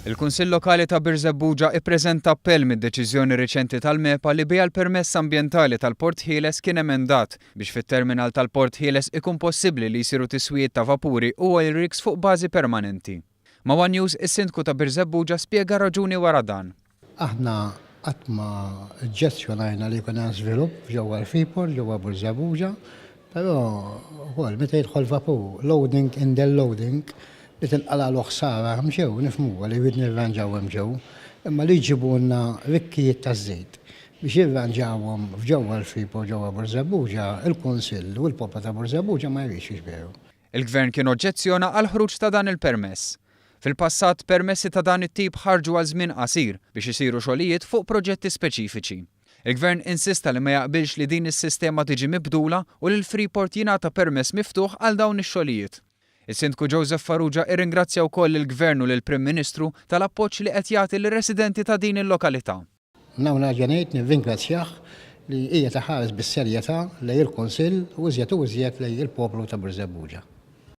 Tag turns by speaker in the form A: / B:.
A: Il-Kunsill Lokali ta' Birzebbuġa ippreżenta appell mid-deċiżjoni riċenti tal-MEPA li biha l-permess ambjentali tal-Port Ħieles kien emendat biex fit-terminal tal-Port Ħieles ikun possibbli li jsiru tiswijiet ta' vapuri u oil rigs fuq bażi permanenti. Ma' One News is-Sindku ta' Birzebbuġa spjega raġuni wara dan.
B: Aħna qatt ma ġġestjonajna li jkun hemm żvilupp ġewwa l-Freeport ġewwa Birzebbuġa, però wkoll meta jidħol vapur loading in the loading li tinqalalu ħsara hemm ġew nifhmuha li jrid nirranġaw hemm ġew, imma li jġibulna rikkijiet ta' żejt biex jirranġawhom f'ġewwa l-Freeport ġewwa Birzebbuġa, il-Kunsill u l-popla ta' Birzebbuġa ma jridx jiġbieru.
A: Il-Gvern kien oġġezzjona għal ħruġ ta' dan il-permess. Fil-passat permessi ta' dan it-tip ħarġu għal żmien qasir biex isiru xogħlijiet fuq proġetti speċifiċi. Il-Gvern insista li ma jaqbilx li din is-sistema tiġi mibdula u li l-Freeport jingħata permess miftuħ għal dawn ix-xogħlijiet. Is-Sindku Joseph Farrugia irringrazzja wkoll il-Gvern u lill-Prim Ministru tal-appoġġ li qed jagħti lir-residenti ta' din il-lokalità.
B: Nawna ġenejt nirringrazzjah li hija taħares bis-serjetà lejn il-Kunsill u iżjed lejn il-poplu ta' Birzebbuġa.